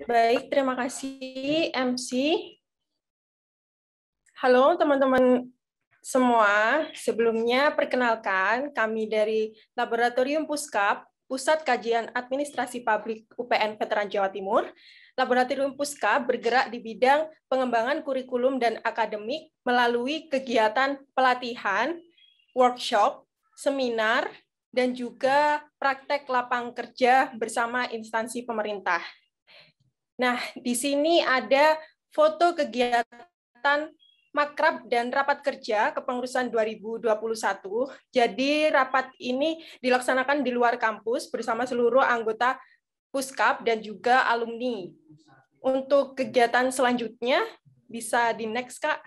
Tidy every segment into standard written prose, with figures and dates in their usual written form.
Baik, terima kasih MC. Halo teman-teman semua, sebelumnya perkenalkan kami dari Laboratorium Puskap, Pusat Kajian Administrasi Publik UPN Veteran Jawa Timur. Laboratorium Puskap bergerak di bidang pengembangan kurikulum dan akademik melalui kegiatan pelatihan, workshop, seminar, dan juga praktek lapang kerja bersama instansi pemerintah. Nah, di sini ada foto kegiatan Makrab dan rapat kerja kepengurusan 2021. Jadi rapat ini dilaksanakan di luar kampus bersama seluruh anggota Puskap dan juga alumni. Untuk kegiatan selanjutnya bisa di next, Kak.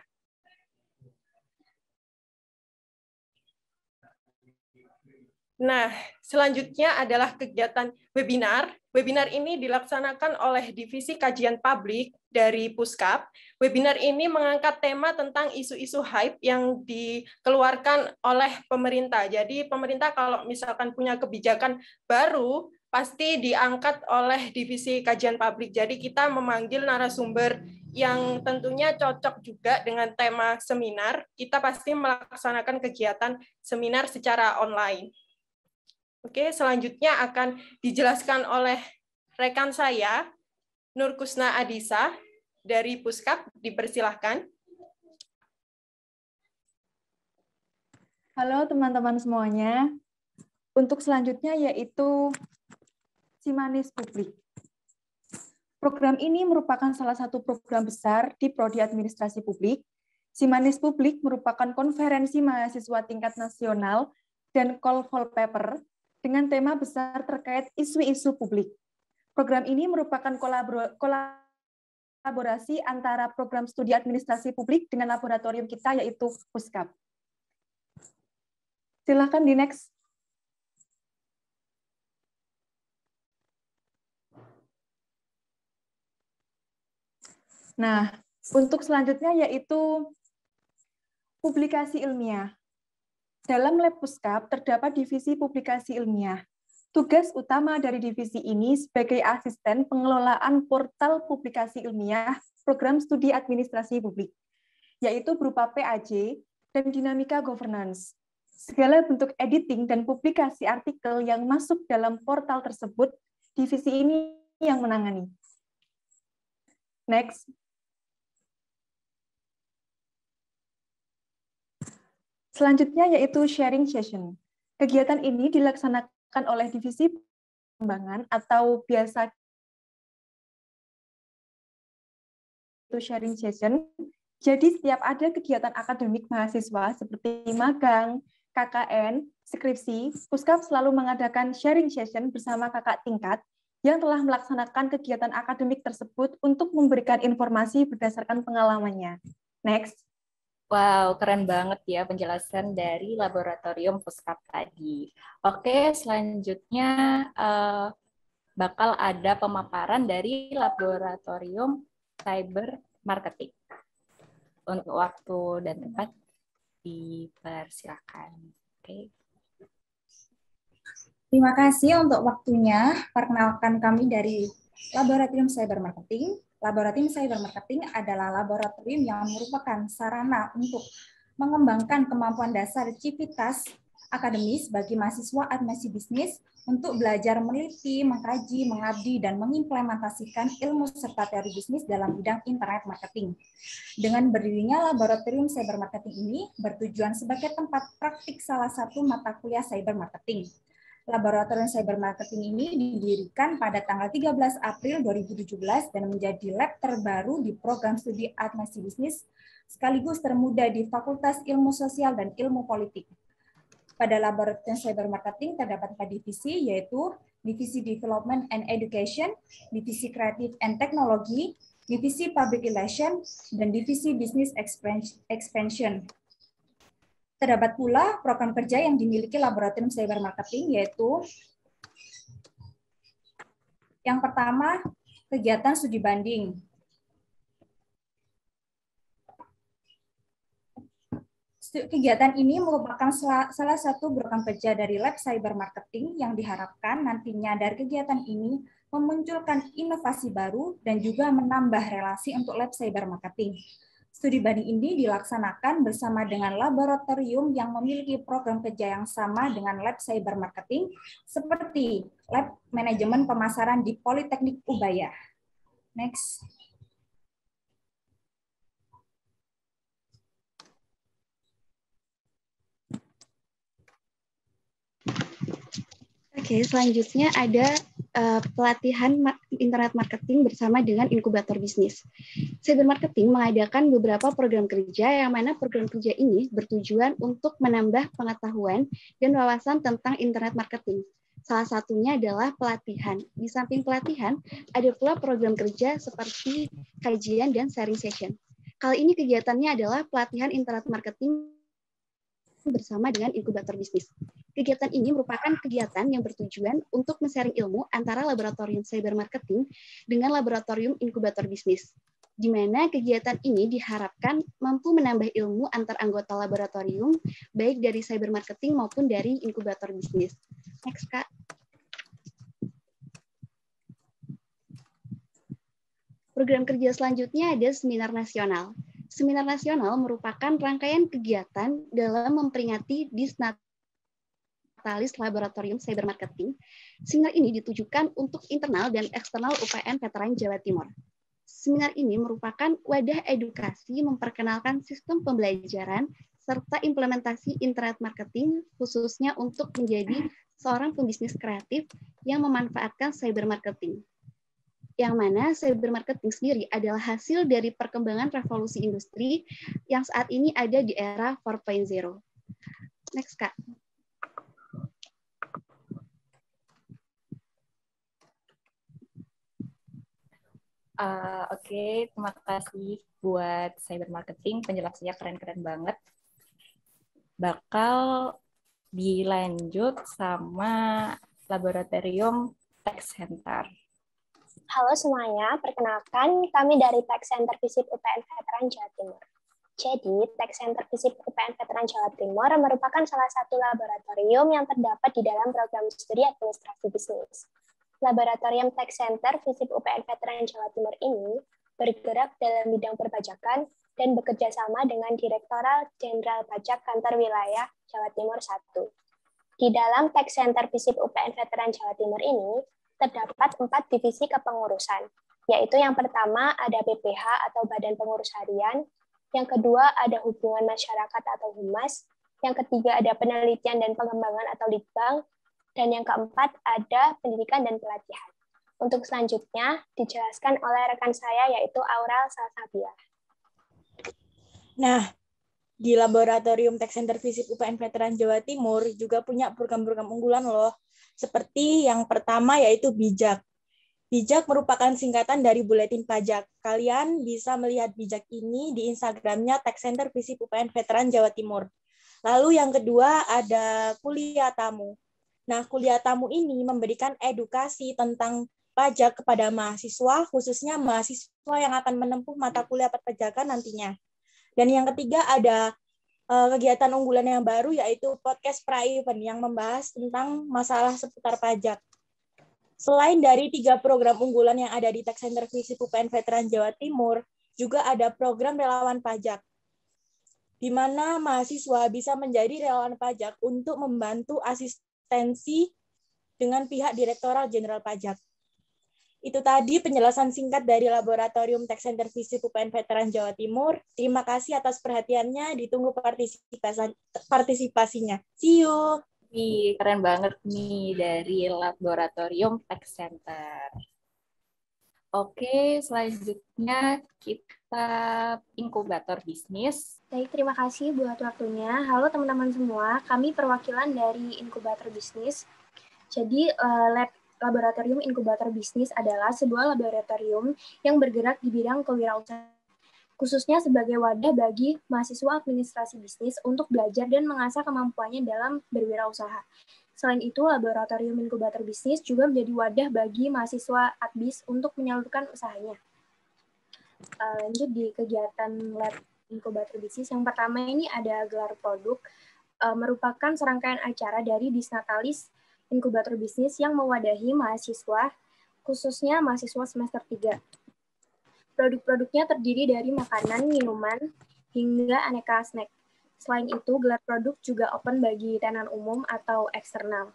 Nah, selanjutnya adalah kegiatan webinar. Webinar ini dilaksanakan oleh Divisi Kajian Publik dari Puskap. Webinar ini mengangkat tema tentang isu-isu hype yang dikeluarkan oleh pemerintah. Jadi pemerintah kalau misalkan punya kebijakan baru, pasti diangkat oleh Divisi Kajian Publik. Jadi kita memanggil narasumber yang tentunya cocok juga dengan tema seminar. Kita pasti melaksanakan kegiatan seminar secara online. Oke, selanjutnya akan dijelaskan oleh rekan saya, Nur Kusna Adisa, dari Puskap, dipersilahkan. Halo teman-teman semuanya. Untuk selanjutnya yaitu Simanis Publik. Program ini merupakan salah satu program besar di Prodi Administrasi Publik. Simanis Publik merupakan konferensi mahasiswa tingkat nasional dan call for paper dengan tema besar terkait isu-isu publik. Program ini merupakan kolaborasi antara program studi administrasi publik dengan laboratorium kita yaitu Puskap. Silakan di next. Nah, untuk selanjutnya yaitu publikasi ilmiah. Dalam lab Puskap terdapat divisi publikasi ilmiah. Tugas utama dari divisi ini sebagai asisten pengelolaan portal publikasi ilmiah program studi administrasi publik, yaitu berupa PAJ dan dinamika governance. Segala bentuk editing dan publikasi artikel yang masuk dalam portal tersebut, divisi ini yang menangani. Next. Selanjutnya yaitu sharing session. Kegiatan ini dilaksanakan oleh divisi pengembangan atau biasa itu sharing session. Jadi setiap ada kegiatan akademik mahasiswa seperti magang, KKN, skripsi, Puskap selalu mengadakan sharing session bersama kakak tingkat yang telah melaksanakan kegiatan akademik tersebut untuk memberikan informasi berdasarkan pengalamannya. Next. Wow, keren banget ya penjelasan dari laboratorium Puskap tadi. Oke, selanjutnya bakal ada pemaparan dari laboratorium cyber marketing. Untuk waktu dan tempat dipersilakan. Oke. Terima kasih untuk waktunya. Perkenalkan kami dari Laboratorium Cyber Marketing. Laboratorium Cyber Marketing adalah laboratorium yang merupakan sarana untuk mengembangkan kemampuan dasar civitas akademis bagi mahasiswa administrasi bisnis untuk belajar meneliti, mengkaji, mengabdi, dan mengimplementasikan ilmu serta teori bisnis dalam bidang internet marketing. Dengan berdirinya Laboratorium Cyber Marketing ini bertujuan sebagai tempat praktik salah satu mata kuliah cyber marketing. Laboratorium Cyber Marketing ini didirikan pada tanggal 13 April 2017 dan menjadi lab terbaru di program studi administrasi bisnis sekaligus termuda di Fakultas Ilmu Sosial dan Ilmu Politik. Pada Laboratorium Cyber Marketing terdapat 4 divisi, yaitu Divisi Development and Education, Divisi Creative and Technology, Divisi Public Relations, dan Divisi Business Expansion. Terdapat pula program kerja yang dimiliki Laboratorium Cyber Marketing, yaitu yang pertama, kegiatan studi banding. Kegiatan ini merupakan salah satu program kerja dari Lab Cyber Marketing yang diharapkan nantinya dari kegiatan ini memunculkan inovasi baru, dan juga menambah relasi untuk lab cyber marketing. Studi banding ini dilaksanakan bersama dengan laboratorium yang memiliki program kerja yang sama dengan lab cyber marketing, seperti lab manajemen pemasaran di Politeknik Ubaya. Next. Oke, selanjutnya ada pelatihan internet marketing bersama dengan inkubator bisnis. Cyber Marketing mengadakan beberapa program kerja yang mana program kerja ini bertujuan untuk menambah pengetahuan dan wawasan tentang internet marketing. Salah satunya adalah pelatihan. Di samping pelatihan, ada pula program kerja seperti kajian dan sharing session. Kali ini kegiatannya adalah pelatihan internet marketing bersama dengan inkubator bisnis. Kegiatan ini merupakan kegiatan yang bertujuan untuk men-sharing ilmu antara laboratorium cyber marketing dengan laboratorium inkubator bisnis, di mana kegiatan ini diharapkan mampu menambah ilmu antar anggota laboratorium, baik dari cyber marketing maupun dari inkubator bisnis. Next, Kak. Program kerja selanjutnya ada seminar nasional. Seminar nasional merupakan rangkaian kegiatan dalam memperingati Disnatalis Laboratorium Cyber Marketing. Seminar ini ditujukan untuk internal dan eksternal UPN Veteran Jawa Timur. Seminar ini merupakan wadah edukasi memperkenalkan sistem pembelajaran serta implementasi internet marketing khususnya untuk menjadi seorang pembisnis kreatif yang memanfaatkan cyber marketing. Yang mana cyber marketing sendiri adalah hasil dari perkembangan revolusi industri yang saat ini ada di era 4.0. Next, Kak. Oke, terima kasih buat cyber marketing, penjelasannya keren-keren banget. Bakal dilanjut sama laboratorium Tech Center. Halo semuanya, perkenalkan kami dari Tech Center FISIP UPN Veteran Jawa Timur. Jadi, Tech Center FISIP UPN Veteran Jawa Timur merupakan salah satu laboratorium yang terdapat di dalam program studi administrasi bisnis. Laboratorium Tech Center FISIP UPN Veteran Jawa Timur ini bergerak dalam bidang perpajakan dan bekerja sama dengan Direktorat Jenderal Pajak Kantor Wilayah Jawa Timur 1. Di dalam Tech Center FISIP UPN Veteran Jawa Timur ini, terdapat 4 divisi kepengurusan, yaitu yang pertama ada BPH atau Badan Pengurus Harian, yang kedua ada Hubungan Masyarakat atau Humas, yang ketiga ada Penelitian dan Pengembangan atau Litbang, dan yang keempat ada Pendidikan dan Pelatihan. Untuk selanjutnya dijelaskan oleh rekan saya yaitu Aural Salsabila. Nah, di Laboratorium Tech Center FISIP UPN Veteran Jawa Timur juga punya program-program unggulan loh. Seperti yang pertama yaitu Bijak. Bijak merupakan singkatan dari Buletin Pajak. Kalian bisa melihat Bijak ini di Instagramnya Tech Center FISIP UPN Veteran Jawa Timur. Lalu yang kedua ada Kuliah Tamu. Nah, Kuliah Tamu ini memberikan edukasi tentang pajak kepada mahasiswa, khususnya mahasiswa yang akan menempuh mata kuliah perpajakan nantinya. Dan yang ketiga ada kegiatan unggulan yang baru yaitu podcast pra-event yang membahas tentang masalah seputar pajak. Selain dari 3 program unggulan yang ada di Tech Center FISIP UPN Veteran Jawa Timur, juga ada program relawan pajak, di mana mahasiswa bisa menjadi relawan pajak untuk membantu asistensi dengan pihak Direktorat Jenderal Pajak. Itu tadi penjelasan singkat dari Laboratorium Tech Center FISIP UPN Veteran Jawa Timur. Terima kasih atas perhatiannya, ditunggu partisipasinya. See you! Wih, keren banget nih dari Laboratorium Tech Center. Oke, selanjutnya kita inkubator bisnis. Baik, terima kasih buat waktunya. Halo teman-teman semua, kami perwakilan dari inkubator bisnis. Jadi, Laboratorium Inkubator Bisnis adalah sebuah laboratorium yang bergerak di bidang kewirausahaan, khususnya sebagai wadah bagi mahasiswa administrasi bisnis untuk belajar dan mengasah kemampuannya dalam berwirausaha. Selain itu, Laboratorium Inkubator Bisnis juga menjadi wadah bagi mahasiswa Adbis untuk menyalurkan usahanya. Lanjut di kegiatan Lab Inkubator Bisnis, yang pertama ini ada gelar produk, merupakan serangkaian acara dari Disnatalis Inkubator Bisnis yang mewadahi mahasiswa khususnya mahasiswa semester 3. Produk-produknya terdiri dari makanan, minuman, hingga aneka snack. Selain itu, gelar produk juga open bagi tenan umum atau eksternal.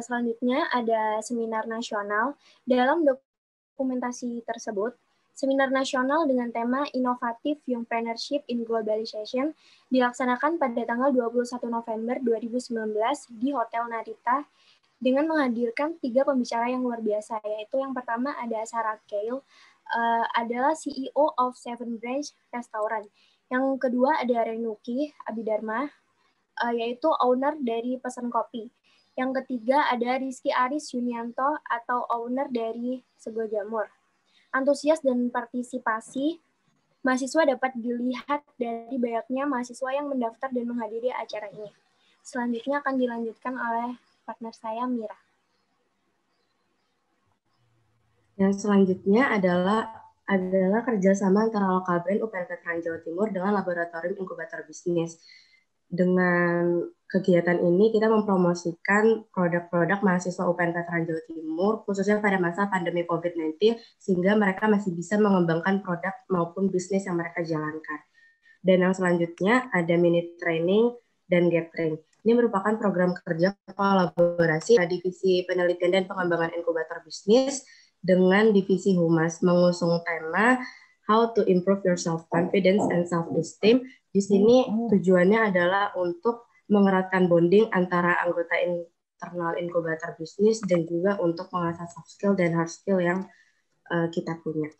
Selanjutnya ada seminar nasional. Dalam dokumentasi tersebut, seminar nasional dengan tema Innovative Youngpreneurship in Globalization dilaksanakan pada tanggal 21 November 2019 di Hotel Narita dengan menghadirkan 3 pembicara yang luar biasa, yaitu yang pertama ada Sarah Kale, adalah CEO of Seven Branch Restaurant. Yang kedua ada Renuki Abidharma, yaitu owner dari Pesan Kopi. Yang ketiga ada Rizky Aris Yunianto atau owner dari Sego Jamur. Antusias dan partisipasi mahasiswa dapat dilihat dari banyaknya mahasiswa yang mendaftar dan menghadiri acara ini. Selanjutnya akan dilanjutkan oleh partner saya, Mira. Yang selanjutnya adalah kerjasama antara lokal brand UPN Veteran Jawa Timur dengan Laboratorium Inkubator Bisnis. Dengan kegiatan ini kita mempromosikan produk-produk mahasiswa UPN Veteran Jawa Timur, khususnya pada masa pandemi COVID-19, sehingga mereka masih bisa mengembangkan produk maupun bisnis yang mereka jalankan. Dan yang selanjutnya ada mini training dan gathering. Ini merupakan program kerja kolaborasi Divisi Penelitian dan Pengembangan Inkubator Bisnis dengan Divisi Humas, mengusung tema How to Improve Your Self-Confidence and Self-Esteem. Di sini tujuannya adalah untuk mengeratkan bonding antara anggota internal inkubator bisnis dan juga untuk mengasah soft skill dan hard skill yang kita punya.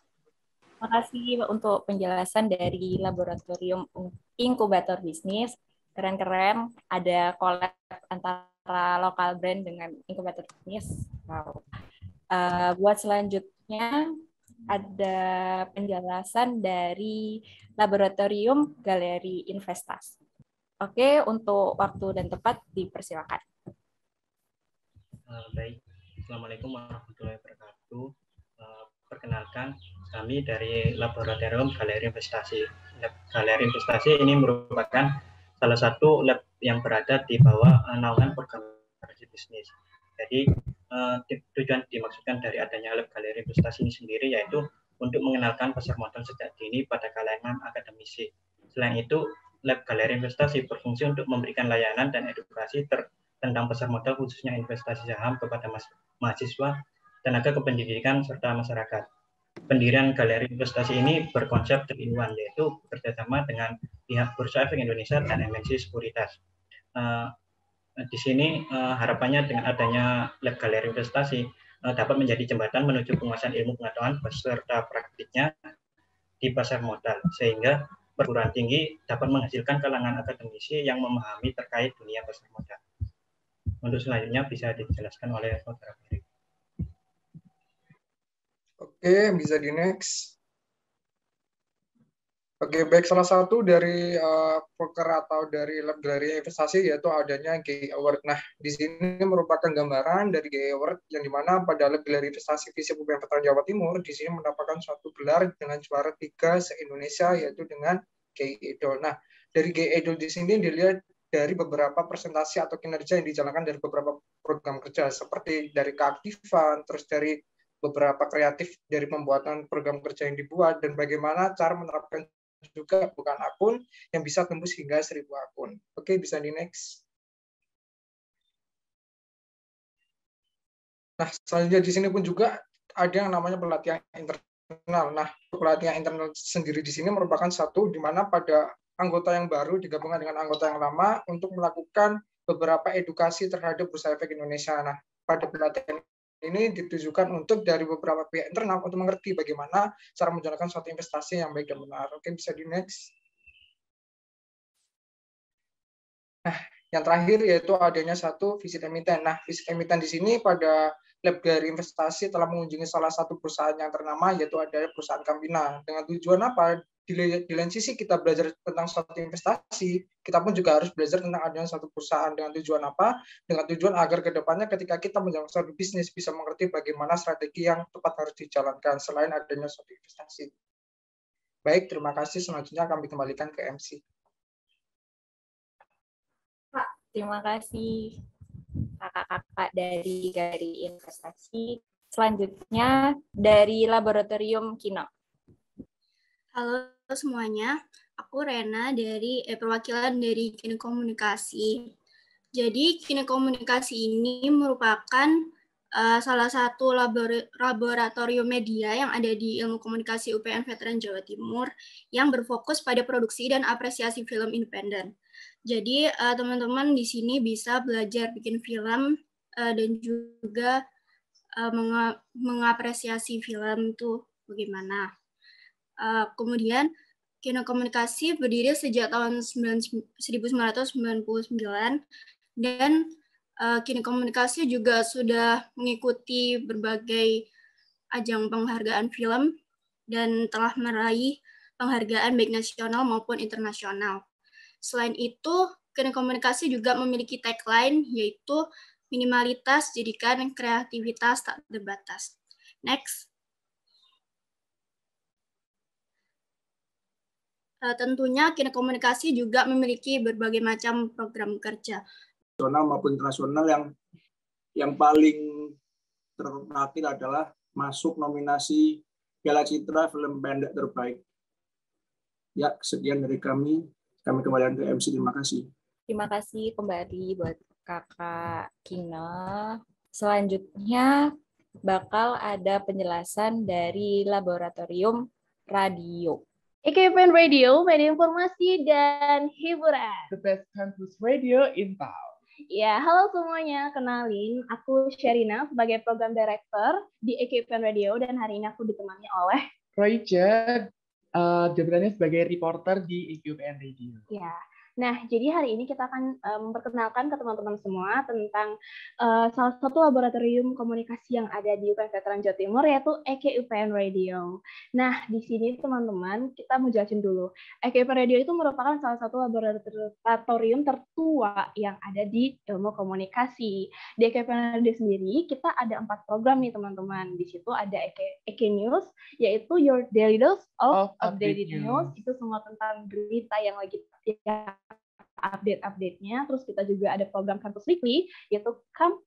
Terima kasih untuk penjelasan dari Laboratorium Inkubator Bisnis. Keren-keren, ada collab antara lokal brand dengan inkubator bisnis. Wow. Buat selanjutnya ada penjelasan dari Laboratorium Galeri Investasi. Oke, untuk waktu dan tempat dipersilakan. Baik, Assalamualaikum warahmatullahi wabarakatuh. Perkenalkan, kami dari Laboratorium Galeri Investasi. Galeri Investasi ini merupakan salah satu lab yang berada di bawah naungan program kerja bisnis. Jadi tujuan dimaksudkan dari adanya lab galeri investasi ini sendiri yaitu untuk mengenalkan pasar modal sejak dini pada kalangan akademisi. Selain itu, lab galeri investasi berfungsi untuk memberikan layanan dan edukasi tentang pasar modal khususnya investasi saham kepada mahasiswa, tenaga kependidikan serta masyarakat. Pendirian galeri investasi ini berkonsep 3-in-1, yaitu bekerjasama dengan pihak Bursa Efek Indonesia dan MNC Sekuritas. Di sini harapannya dengan adanya lab galeri investasi dapat menjadi jembatan menuju penguasaan ilmu pengetahuan beserta praktiknya di pasar modal, sehingga perguruan tinggi dapat menghasilkan kalangan akademisi yang memahami terkait dunia pasar modal. Untuk selanjutnya bisa dijelaskan oleh Saudara Ferry. Oke, bisa di next. Oke, baik, salah satu dari poker atau dari lab galeri investasi yaitu adanya GI Award. Nah, di sini merupakan gambaran dari GI Award yang dimana pada lab galeri investasi FISIP UPN Veteran Jawa Timur di sini mendapatkan suatu gelar dengan juara 3 se-Indonesia yaitu dengan GI Idol. Nah, dari GI Idol di sini dilihat dari beberapa presentasi atau kinerja yang dijalankan dari beberapa program kerja seperti dari keaktifan, terus dari beberapa kreatif dari pembuatan program kerja yang dibuat dan bagaimana cara menerapkan juga bukan akun yang bisa tembus hingga 1000 akun. Oke, bisa di next. Nah, selanjutnya di sini pun juga ada yang namanya pelatihan internal. Nah, pelatihan internal sendiri di sini merupakan satu di mana pada anggota yang baru digabungkan dengan anggota yang lama untuk melakukan beberapa edukasi terhadap Bursa Efek Indonesia. Nah, pada pelatihan ini ditujukan untuk dari beberapa pihak internal untuk mengerti bagaimana cara menjalankan suatu investasi yang baik dan benar. Oke, bisa di next. Nah, yang terakhir yaitu adanya satu visit emiten. Nah, visit emiten di sini pada lab galeri investasi telah mengunjungi salah satu perusahaan yang ternama yaitu ada perusahaan Campina. Dengan tujuan apa? Di lain sisi kita belajar tentang suatu investasi, kita pun juga harus belajar tentang adanya satu perusahaan dengan tujuan apa? Dengan tujuan agar kedepannya ketika kita menjalankan suatu bisnis bisa mengerti bagaimana strategi yang tepat harus dijalankan selain adanya suatu investasi. Baik, terima kasih. Selanjutnya kami kembalikan ke MC. Pak, terima kasih kakak-kakak dari investasi. Selanjutnya dari Laboratorium Kino. Halo semuanya, aku Rena dari perwakilan dari Kino Komunikasi. Jadi Kino Komunikasi ini merupakan salah satu laboratorium media yang ada di Ilmu Komunikasi UPN Veteran Jawa Timur yang berfokus pada produksi dan apresiasi film independen. Jadi teman-teman di sini bisa belajar bikin film dan juga mengapresiasi film itu bagaimana. Kemudian Kino Komunikasi berdiri sejak tahun 1999 dan Kino Komunikasi juga sudah mengikuti berbagai ajang penghargaan film dan telah meraih penghargaan baik nasional maupun internasional. Selain itu, Kino Komunikasi juga memiliki tagline yaitu minimalitas jadikan kreativitas tak terbatas. Next. Tentunya Kino Komunikasi juga memiliki berbagai macam program kerja nasional maupun internasional yang paling terakhir adalah masuk nominasi Piala Citra Film Pendek Terbaik. Ya, sekian dari kami. Kami kembali ke MC. Terima kasih. Terima kasih kembali buat Kakak Kino. Selanjutnya bakal ada penjelasan dari Laboratorium Radio. EKUPN Radio, media informasi dan hiburan. The best campus radio in town. Ya, halo semuanya. Kenalin, aku Sherina sebagai Program Director di EKUPN Radio dan hari ini aku ditemani oleh Roy Jed, jabatannya sebagai reporter di EKUPN Radio. Ya. Nah, jadi hari ini kita akan memperkenalkan ke teman-teman semua tentang salah satu laboratorium komunikasi yang ada di UPN Veteran Jawa Timur, yaitu EKUPN Radio. Nah, di sini teman-teman, kita mau jelasin dulu. EKUPN Radio itu merupakan salah satu laboratorium tertua yang ada di ilmu komunikasi. Di EKUPN Radio sendiri, kita ada 4 program nih, teman-teman. Di situ ada EK News, yaitu Your Daily Dose of Updated News. Itu semua tentang berita yang lagi update-nya. Terus kita juga ada program Campus Weekly, yaitu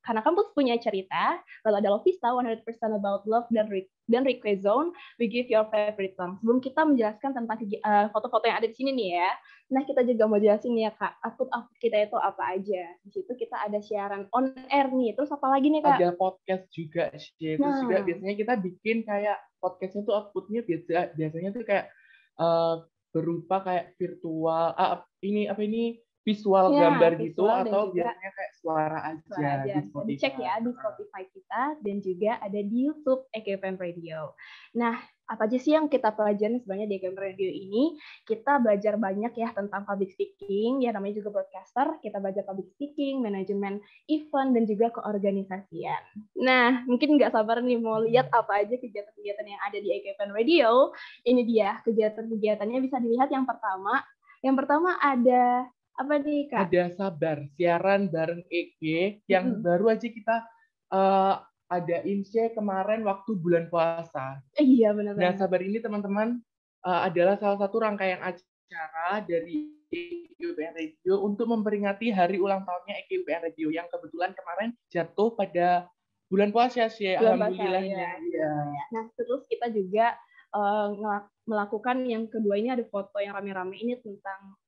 karena kampus punya cerita. Lalu ada Lovista, 100% about love, dan Request Zone, we give your favorite song. Sebelum kita menjelaskan tentang foto-foto yang ada di sini nih ya, nah kita juga mau jelasin nih ya Kak, output kita itu apa aja. Di situ kita ada siaran on air nih, terus apa lagi nih Kak? Ada podcast juga sih, terus juga biasanya kita bikin kayak podcastnya tuh outputnya biasanya tuh kayak berupa kayak virtual, ini visual gambar gitu, atau biasanya kayak suara aja. Di Spotify. Cek ya di Spotify kita, dan juga ada di YouTube EKUPN Radio. Nah, apa aja sih yang kita pelajarin sebenarnya di EKUPN Radio ini? Kita belajar banyak ya tentang public speaking, ya namanya juga broadcaster. Kita belajar public speaking, manajemen event, dan juga keorganisasian. Nah, mungkin nggak sabar nih mau lihat apa aja kegiatan-kegiatan yang ada di EKUPN Radio. Ini dia kegiatan-kegiatannya, bisa dilihat yang pertama. Yang pertama ada apa nih Kak? Ada Sabar, siaran bareng EG yang baru aja kita ada INSE kemarin waktu bulan puasa. Iya benar. Nah, Sabar ini teman-teman adalah salah satu rangkaian acara dari EKUPN Radio untuk memperingati hari ulang tahunnya EKUPN Radio yang kebetulan kemarin jatuh pada bulan puasa sih. Alhamdulillahnya. Ya. Nah, terus kita juga melakukan yang kedua ini, ada foto yang rame-rame ini tentang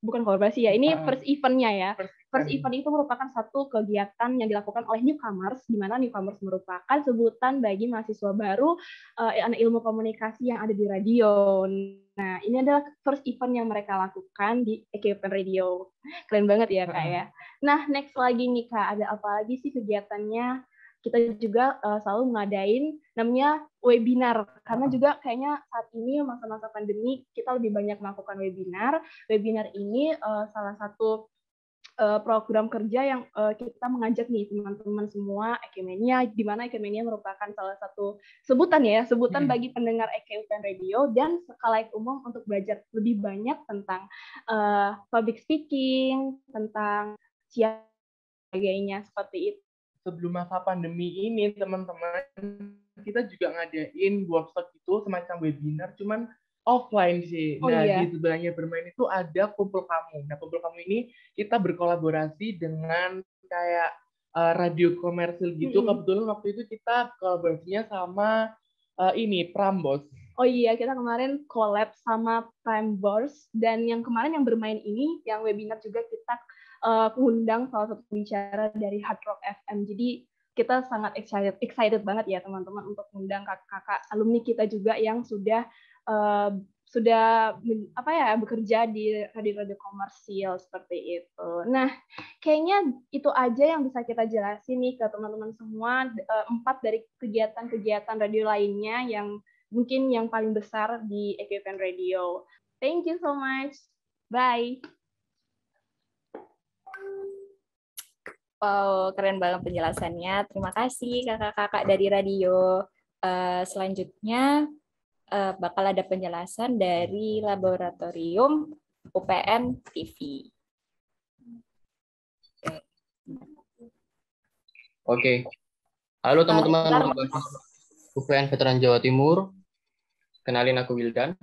bukan kolaborasi ya, ini first event-nya ya. First event itu merupakan satu kegiatan yang dilakukan oleh newcomers, di mana newcomers merupakan sebutan bagi mahasiswa baru anak ilmu komunikasi yang ada di radio. Nah, ini adalah first event yang mereka lakukan di EKUPN Radio. Keren banget ya Kak ya. Nah, next lagi nih Kak, ada apa lagi sih kegiatannya? Kita juga selalu ngadain namanya webinar, karena juga kayaknya saat ini masa-masa pandemi kita lebih banyak melakukan webinar. Webinar ini salah satu program kerja yang kita mengajak nih teman-teman semua Ekemenia, di mana Ekemenia merupakan salah satu sebutan bagi pendengar EKUPN Radio dan sekalaik umum untuk belajar lebih banyak tentang public speaking, tentang sebagainya seperti itu. Sebelum masa pandemi ini, teman-teman, kita juga ngadain workshop itu semacam webinar, cuman offline sih. Oh Nah, iya. di sebelahnya bermain itu ada Kumpul Kamu. Nah, Kumpul Kamu ini kita berkolaborasi dengan kayak radio komersil gitu. Kebetulan waktu itu kita kolaborasinya sama ini Prambors. Oh iya, kita kemarin collab sama Prambors, dan yang kemarin yang bermain ini, yang webinar juga kita undang salah satu pembicara dari Hard Rock FM. Jadi kita sangat excited banget ya teman-teman untuk mengundang kakak-kakak alumni kita juga yang sudah bekerja di radio-radio komersil seperti itu. Nah, kayaknya itu aja yang bisa kita jelasin nih ke teman-teman semua. 4 dari kegiatan-kegiatan radio lainnya yang mungkin yang paling besar di EKUPN Radio. Thank you so much. Bye. Wow, keren banget penjelasannya. Terima kasih kakak-kakak dari radio. Selanjutnya bakal ada penjelasan dari Laboratorium UPN TV. Oke. Halo teman-teman UPN Veteran Jawa Timur. Kenalin aku Wildan.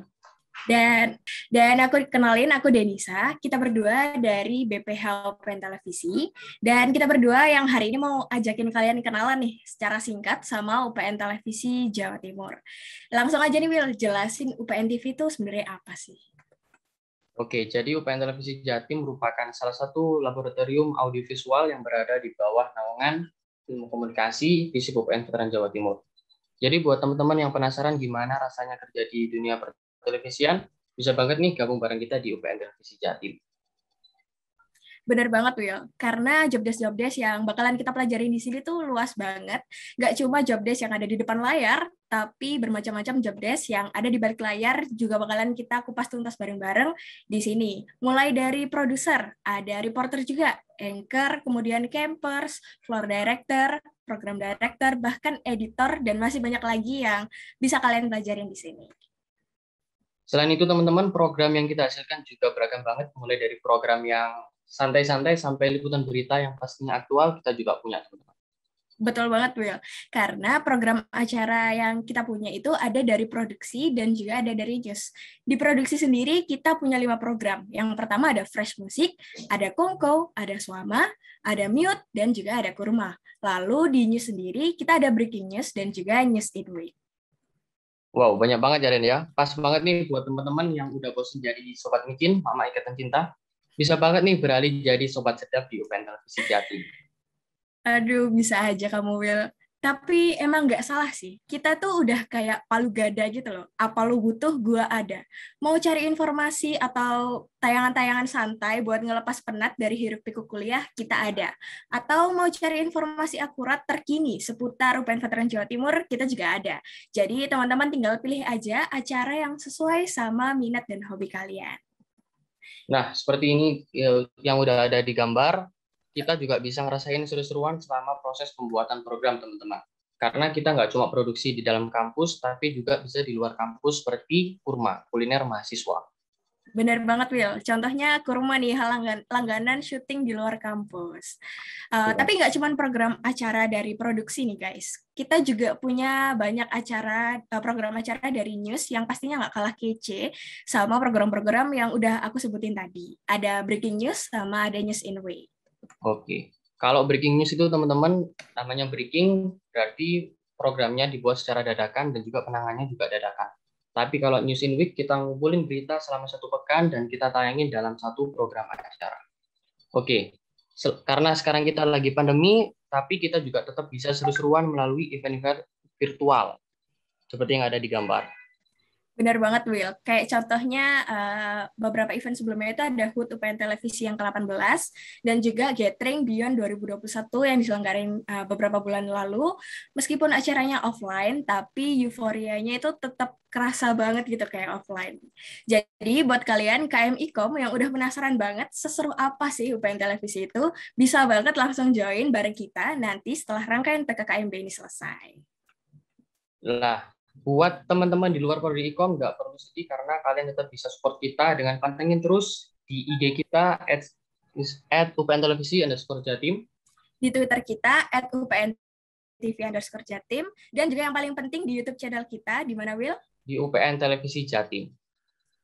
Dan aku kenalin, aku Denisa. Kita berdua dari BPH UPN Televisi. Dan kita berdua yang hari ini mau ajakin kalian kenalan nih secara singkat sama UPN Televisi Jawa Timur. Langsung aja nih Will, jelasin UPN TV itu sebenarnya apa sih? Oke, jadi UPN Televisi Jatim merupakan salah satu laboratorium audiovisual yang berada di bawah naungan Ilmu Komunikasi FISIP UPN Veteran Jawa Timur. Jadi buat teman-teman yang penasaran gimana rasanya kerja di dunia televisian, bisa banget nih gabung bareng kita di UPN Televisi Jatim. Bener banget, Will. Karena job desk yang bakalan kita pelajarin di sini tuh luas banget. Nggak cuma job desk yang ada di depan layar, tapi bermacam-macam job desk yang ada di balik layar juga bakalan kita kupas tuntas bareng-bareng di sini. Mulai dari produser, ada reporter juga, anchor, kemudian campers, floor director, program director, bahkan editor, dan masih banyak lagi yang bisa kalian pelajarin di sini. Selain itu teman-teman, program yang kita hasilkan juga beragam banget, mulai dari program yang santai-santai sampai liputan berita yang pastinya aktual, kita juga punya teman-teman. Betul banget, Will. Karena program acara yang kita punya itu ada dari produksi dan juga ada dari news. Di produksi sendiri kita punya 5 program. Yang pertama ada Fresh Music, ada Kongko, ada Suama, ada Mute, dan juga ada Kurma. Lalu di news sendiri kita ada Breaking News dan juga News in Week. Wow, banyak banget ya, Ren ya. Pas banget nih buat teman-teman yang udah bosan jadi Sobat Micin, Mama Ikatan Cinta. Bisa banget nih beralih jadi Sobat Sedap di UPN Televisi Jatim. Aduh, bisa aja kamu, Will. Tapi emang nggak salah sih. Kita tuh udah kayak palu gada gitu loh. Apa lu butuh, gua ada. Mau cari informasi atau tayangan-tayangan santai buat ngelepas penat dari hiruk pikuk kuliah, kita ada. Atau mau cari informasi akurat terkini seputar UPN Veteran Jawa Timur, kita juga ada. Jadi teman-teman tinggal pilih aja acara yang sesuai sama minat dan hobi kalian. Nah, seperti ini yang udah ada di gambar, kita juga bisa ngerasain seru-seruan selama proses pembuatan program, teman-teman. Karena kita nggak cuma produksi di dalam kampus, tapi juga bisa di luar kampus seperti Kurma, kuliner mahasiswa. Benar banget, Will. Contohnya Kurma nih, langganan syuting di luar kampus. Tapi nggak cuma program acara dari produksi nih, guys. Kita juga punya banyak program acara dari news yang pastinya nggak kalah kece sama program-program yang udah aku sebutin tadi. Ada Breaking News sama ada News in Week. Oke. Kalau Breaking News itu, teman-teman, namanya Breaking, berarti programnya dibuat secara dadakan dan juga penanganannya juga dadakan. Tapi kalau News in Week, kita ngumpulin berita selama 1 pekan dan kita tayangin dalam satu program acara. Oke, karena sekarang kita lagi pandemi, tapi kita juga tetap bisa seru-seruan melalui event-event virtual, seperti yang ada di gambar. Benar banget, Will. Kayak contohnya beberapa event sebelumnya itu ada HUT UPN Televisi yang ke-18 dan juga Gathering Beyond 2021 yang diselenggarain beberapa bulan lalu. Meskipun acaranya offline, tapi euforianya itu tetap kerasa banget gitu kayak offline. Jadi buat kalian KMIKOM yang udah penasaran banget seseru apa sih UPN Televisi itu, bisa banget langsung join bareng kita nanti setelah rangkaian PKKMB ini selesai. Lah, buat teman-teman di luar prodi IKOM, nggak perlu sedih karena kalian tetap bisa support kita dengan pantengin terus di IG kita @UPN_Televisi_Jatim, di Twitter kita @UPN_TV_Jatim, dan juga yang paling penting di YouTube channel kita, di mana, Will? Di UPN Televisi Jatim.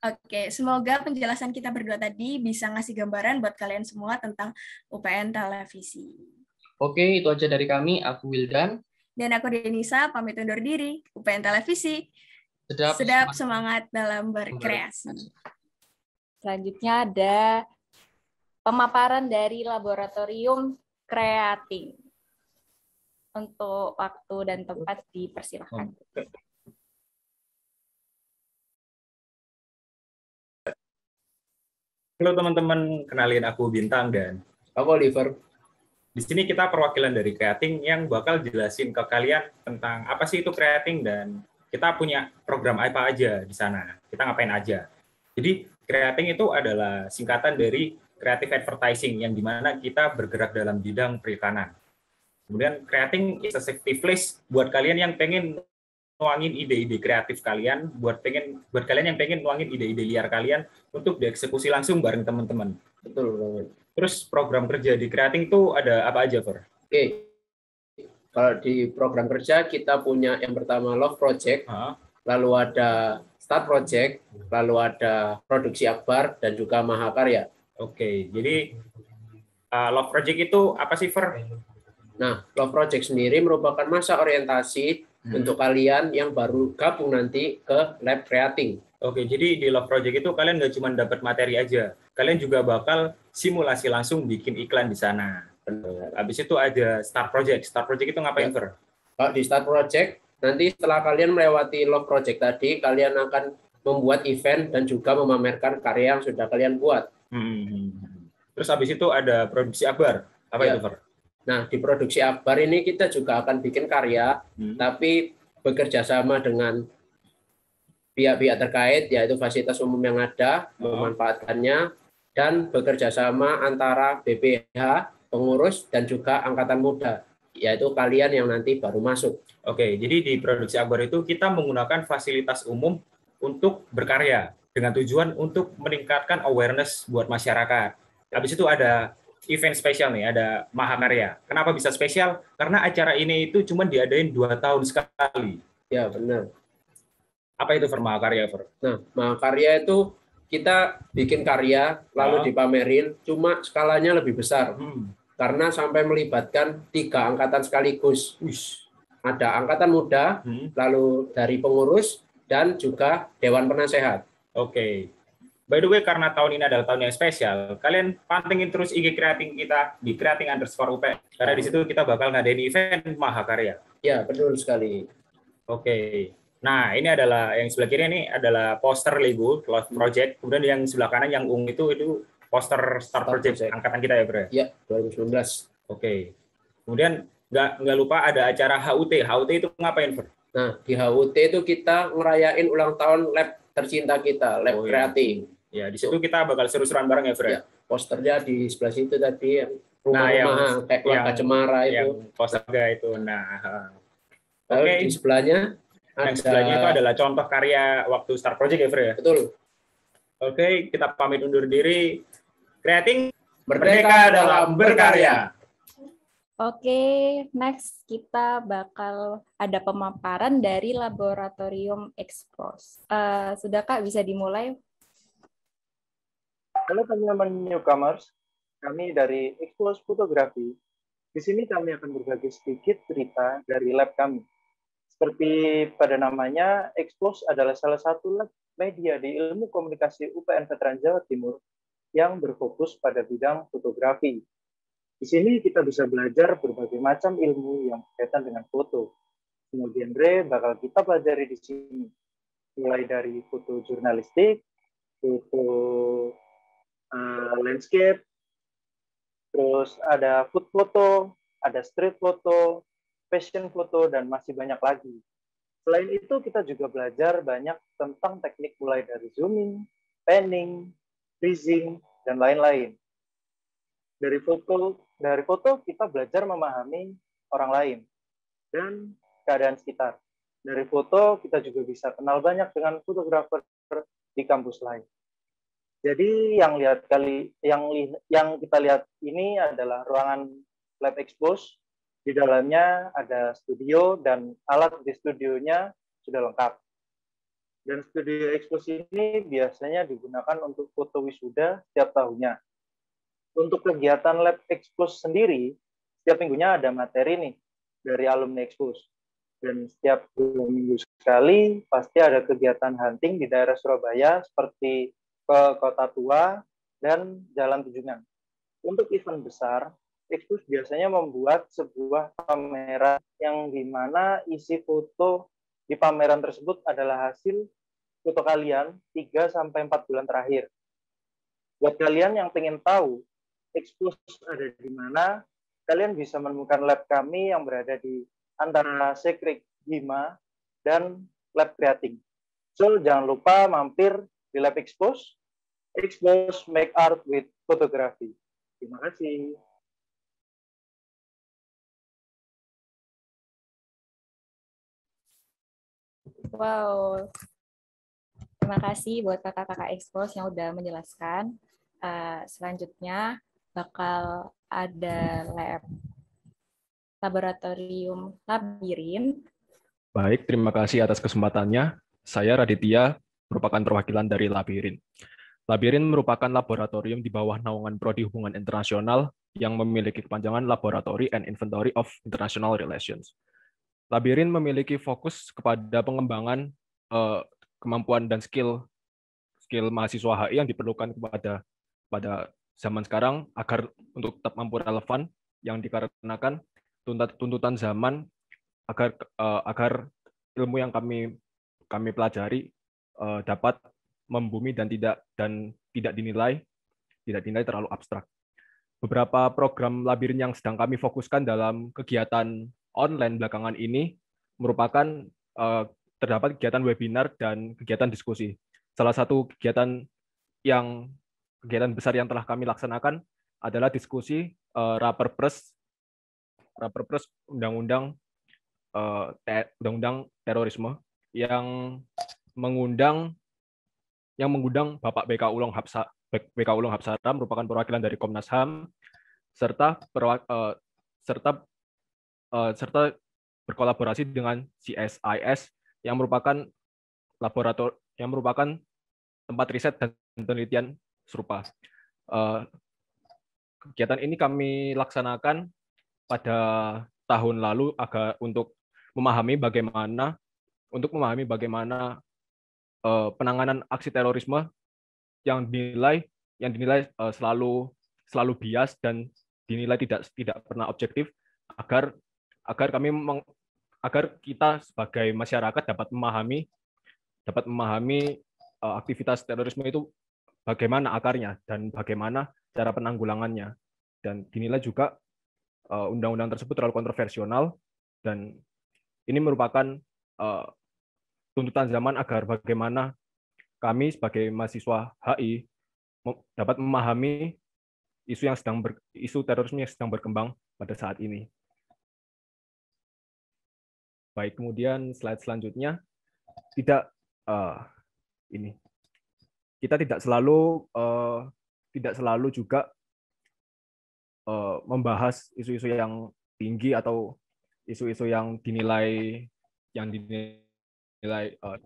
Oke, semoga penjelasan kita berdua tadi bisa ngasih gambaran buat kalian semua tentang UPN Televisi. Oke, itu aja dari kami. Aku Wildan. Dan aku Denisa, pamit undur diri. UPN Televisi, sedap semangat dalam berkreasi. Selanjutnya ada pemaparan dari Laboratorium Creating. Untuk waktu dan tempat dipersilahkan. Halo teman-teman, kenalin aku Bintang dan aku Oliver. Di sini kita perwakilan dari Creating yang bakal jelasin ke kalian tentang apa sih itu Creating dan kita punya program apa aja di sana. Kita ngapain aja. Jadi Creating itu adalah singkatan dari Creative Advertising yang dimana kita bergerak dalam bidang periklanan. Kemudian Creating is a safety place buat kalian yang pengen nuangin ide-ide kreatif kalian, buat kalian yang pengen nuangin ide-ide liar kalian untuk dieksekusi langsung bareng teman-teman. Betul banget. Terus program kerja di Creating itu ada apa aja, Fer? Oke. Kalau di program kerja kita punya yang pertama Love Project, lalu ada Start Project, lalu ada Produksi Akbar dan juga Mahakarya. Oke, jadi Love Project itu apa sih, Fer? Nah, Love Project sendiri merupakan masa orientasi untuk kalian yang baru gabung nanti ke Lab Creating. Oke, jadi di Love Project itu kalian nggak cuma dapat materi aja, kalian juga bakal simulasi langsung bikin iklan di sana. Habis itu ada Start Project. Start Project itu ngapain, Fer? Kalau di Start Project, nanti setelah kalian melewati Love Project tadi, kalian akan membuat event dan juga memamerkan karya yang sudah kalian buat. Terus habis itu ada Produksi Akbar. Apa itu, Fer? Nah, di Produksi Akbar ini kita juga akan bikin karya, tapi bekerja sama dengan pihak-pihak terkait, yaitu fasilitas umum yang ada, memanfaatkannya, dan bekerja sama antara BPH, pengurus, dan juga angkatan muda, yaitu kalian yang nanti baru masuk. Oke, jadi di Produksi Akbar itu kita menggunakan fasilitas umum untuk berkarya, dengan tujuan untuk meningkatkan awareness buat masyarakat. Habis itu ada event spesial nih, ada Mahakarya. Kenapa bisa spesial? Karena acara ini itu cuma diadain 2 tahun sekali. Ya, benar. Apa itu Mahakarya, Fer? Nah, Mahakarya itu kita bikin karya, lalu dipamerin, cuma skalanya lebih besar. Karena sampai melibatkan 3 angkatan sekaligus. Ada angkatan muda, lalu dari pengurus, dan juga Dewan Penasehat. Oke. By the way, karena tahun ini adalah tahun yang spesial, kalian pantengin terus IG Creating kita di creating_UPN. Karena di situ kita bakal ngadain event Mahakarya. Ya, betul sekali. Oke. Nah, ini adalah yang sebelah kiri ini adalah poster Lego Love Project. Kemudian yang sebelah kanan yang ungu itu poster Start Project angkatan kita ya, Bro? Ya, 2019. Oke. Kemudian nggak lupa ada acara HUT. HUT itu ngapain, Bro? Nah, di HUT itu kita ngerayain ulang tahun lab tercinta kita, Lab Creating. Ya, di situ kita bakal seru-seruan bareng ya, Bro. Ya, posternya di sebelah situ tadi, rumah-rumah kayak keluarga Cemara itu. Yang posternya itu. Nah, oke. Di sebelahnya yang sebelahnya itu adalah contoh karya waktu Start Project ya, Bro ya? Betul. Oke, kita pamit undur diri. Creating merdeka dalam berkarya. Oke, next kita bakal ada pemaparan dari Laboratorium Expose. Sudah Kak, bisa dimulai? Halo teman-teman newcomers, kami dari Expose Fotografi. Di sini kami akan berbagi sedikit cerita dari lab kami. Seperti pada namanya, Expose adalah salah satu lab media di Ilmu Komunikasi UPN Veteran Jawa Timur yang berfokus pada bidang fotografi. Di sini kita bisa belajar berbagai macam ilmu yang berkaitan dengan foto. Semua genre bakal kita pelajari di sini. Mulai dari foto jurnalistik, foto landscape, terus ada food foto, ada street foto, fashion foto, dan masih banyak lagi. Selain itu, kita juga belajar banyak tentang teknik mulai dari zooming, panning, freezing, dan lain-lain. Dari foto kita belajar memahami orang lain dan keadaan sekitar. Dari foto kita juga bisa kenal banyak dengan fotografer di kampus lain. Jadi yang kita lihat ini adalah ruangan Lab Expose. Di dalamnya ada studio dan alat di studionya sudah lengkap. Dan studio expose ini biasanya digunakan untuk foto wisuda setiap tahunnya. Untuk kegiatan lab expose sendiri, setiap minggunya ada materi nih dari alumni expose. Dan setiap 2 minggu sekali pasti ada kegiatan hunting di daerah Surabaya seperti ke Kota Tua dan Jalan Tunjungan. Untuk event besar, expose biasanya membuat sebuah pameran yang dimana isi foto di pameran tersebut adalah hasil foto kalian 3-4 bulan terakhir. Buat kalian yang pengen tahu expose ada di mana, kalian bisa menemukan lab kami yang berada di antara Sekrik Hima dan Lab Creating. So, jangan lupa mampir di Lab Expose. Expose make art with photography. Terima kasih. Wow, terima kasih buat kakak-kakak Expose yang udah menjelaskan. Selanjutnya bakal ada laboratorium labirin. Baik, terima kasih atas kesempatannya. Saya Raditya, merupakan perwakilan dari Labirin. Labirin merupakan laboratorium di bawah naungan Prodi Hubungan Internasional yang memiliki kepanjangan Laboratory and Inventory of International Relations. Labirin memiliki fokus kepada pengembangan kemampuan dan skill mahasiswa HI yang diperlukan pada zaman sekarang agar untuk tetap mampu relevan, yang dikarenakan tuntutan zaman agar ilmu yang kami pelajari dapat membumi dan tidak dinilai terlalu abstrak. Beberapa program Labirin yang sedang kami fokuskan dalam kegiatan online belakangan ini merupakan terdapat kegiatan webinar dan kegiatan diskusi. Salah satu kegiatan besar yang telah kami laksanakan adalah diskusi Raperpres Undang-Undang Terorisme yang mengundang Bapak BK Ulung Hapsara merupakan perwakilan dari Komnas HAM serta berkolaborasi dengan CSIS yang merupakan tempat riset dan penelitian serupa. Kegiatan ini kami laksanakan pada tahun lalu untuk memahami bagaimana penanganan aksi terorisme yang dinilai selalu bias dan dinilai tidak pernah objektif, agar kita sebagai masyarakat dapat memahami aktivitas terorisme itu bagaimana akarnya dan bagaimana cara penanggulangannya. Dan dinilai juga undang-undang tersebut terlalu kontroversial, dan ini merupakan tuntutan zaman agar bagaimana kami sebagai mahasiswa HI dapat memahami isu terorisme yang sedang berkembang pada saat ini. Baik, kemudian slide selanjutnya, kita tidak selalu juga membahas isu-isu yang tinggi atau isu-isu yang dinilai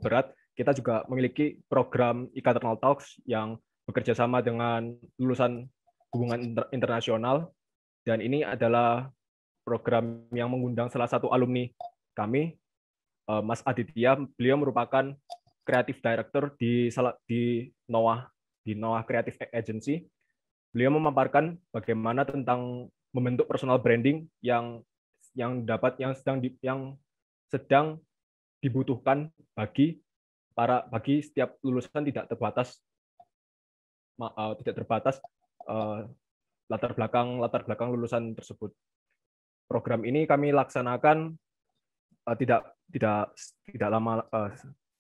berat. Kita juga memiliki program Eternal Talks yang bekerja sama dengan lulusan hubungan internasional, dan ini adalah program yang mengundang salah satu alumni kami, Mas Aditya. Beliau merupakan Creative Director di NOAH Creative Agency. Beliau memaparkan bagaimana tentang membentuk personal branding yang sedang dibutuhkan bagi setiap lulusan, tidak terbatas latar belakang lulusan tersebut. Program ini kami laksanakan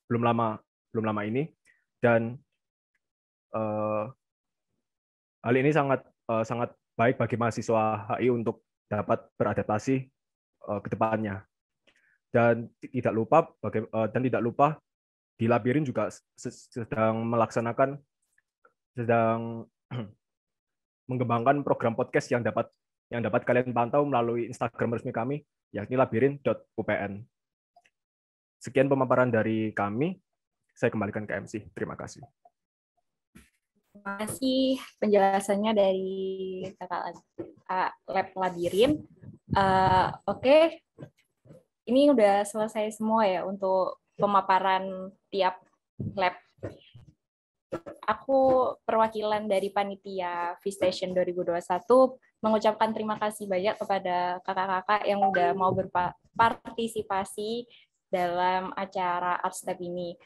belum lama ini, dan hal ini sangat baik bagi mahasiswa HI untuk dapat beradaptasi ke depannya. Dan tidak lupa di Labirin juga sedang mengembangkan program podcast yang dapat kalian pantau melalui Instagram resmi kami, yakni labirin.upn. Sekian pemaparan dari kami. Saya kembalikan ke MC. Terima kasih. Terima kasih penjelasannya dari Kakak Lab Labirin. Oke, ini udah selesai semua ya untuk pemaparan tiap lab. Aku perwakilan dari panitia V-Station 2021 mengucapkan terima kasih banyak kepada kakak-kakak yang udah mau berpartisipasi dalam acara Arts Lab ini.